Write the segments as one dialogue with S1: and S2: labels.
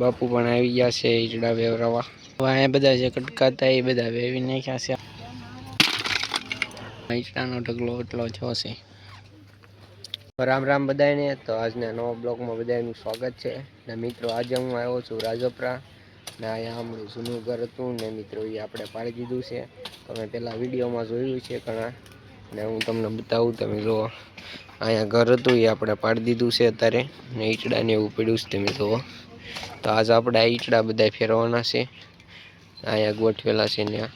S1: બાપુ પણ આવી ગયા છે ઈજડા વેવરાવા. અહીંયા બધા જે કટકાતા એ બધા વેવી નાખ્યા છે. ઈજડાનો ઢગલો એટલો થયો છે. રામ રામ બધાને. તો આજના નવા બ્લોગમાં બધાનું સ્વાગત છે. ને મિત્રો આજે હું આવ્યો છું રાજપરા ને અહીંયા આપણું જૂનું ઘર હતું ને મિત્રો એ આપણે પાડી દીધું છે. તમે પહેલાં વિડીયોમાં જોયું છે ઘણા ને હું તમને બતાવું. તમે જુઓ અહીંયા ઘર હતું એ આપણે પાડી દીધું છે અત્યારે ને ઈચડાને એવું પડ્યું છે તમે જુઓ. તો આજ આપણે આ ઈચડા બધા ફેરવાના છે. અહીંયા ગોઠવેલા છે ત્યાં.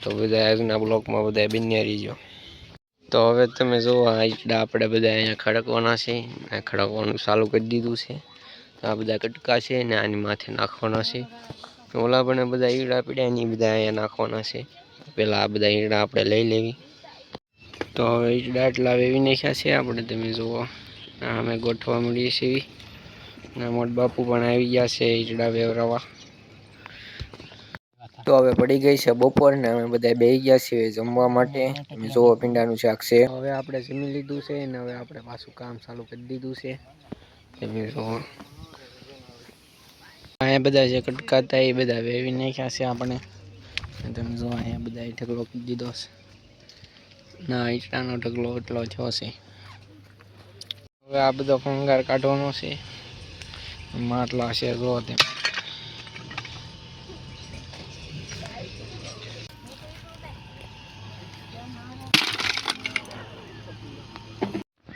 S1: તો બધા આજના બ્લોકમાં બધા બન્યા રહીજો. તો હવે તમે જુઓ આ ઈચડા આપણે બધા અહીંયા ખડકવાના છે. ખડકવાનું ચાલુ કરી દીધું છે. આ બધા કટકા છે ને આની માથે નાખવાના છે. ઓલા પણ બધા ઈડા પડ્યા ને એ બધા અહીંયા નાખવાના છે. પેલા આ બધા ઈડા આપણે લઈ લેવી. તો હવે ઈડા એટલા વેવી નાખ્યા છે આપણે. તમે જુઓ અમે ગોઠવા મળીએ છીએ. ને મોટ બાપુ પણ આવી ગયા છે ઈચડા વેવરાવા. તો હવે પડી ગઈ છે બપોર ને અમે બધા બેસી ગયા છીએ જમવા માટે. તમે જુઓ પીંડાનું શાક છે. હવે આપણે જમી લીધું છે ને હવે આપણે પાછું કામ ચાલુ કરી દીધું છે. તમે જુઓ અહીંયા બધા જે કટકાતા એ બધા વેવી નાખ્યા છે આપણે. તમે જુઓ અહીંયા બધા ઢગલો કરી દીધો છે. ના ઈચડાનો ઢગલો એટલો થયો છે. હવે આ બધો ફંગાર કાઢવાનો છે. માટલા છે જો તેમ.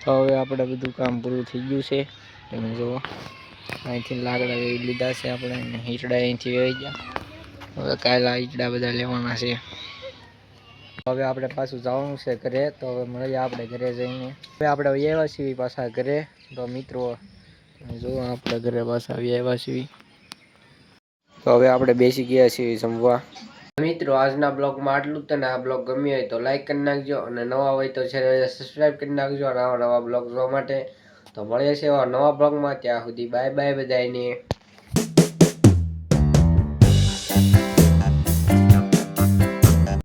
S1: તો હવે આપણે બધું કામ પૂરું થઈ ગયું છે. તમે જુઓ અહીંથી લાકડા વેવી લીધા છે આપણે. ઈચડા અહીંથી વેવી ગયા. હવે કાલે આ ઈચડા બધા લેવાના છે. હવે આપણે પાછું જવાનું છે ઘરે. તો હવે મળીએ આપણે ઘરે જઈને. હવે આપણે આવ્યા છીએ પાછા ઘરે. તો મિત્રો જુઓ આપણે ઘરે પાછા આવ્યા છીએ. તો હવે આપણે બેસી ગયા છીએ જમવા. મિત્રો આજના બ્લોગમાં આટલું જ. ને આ બ્લોગ ગમ્યો હોય તો લાઈક કરી નાખજો અને નવા હોય તો ચેનલને સબસ્ક્રાઈબ કરી નાખજો અને આવા નવા બ્લોગ જોવા માટે. તો મળીએ છીએ નવા બ્લોગમાં. ત્યાં સુધી બાય બાય બધાને.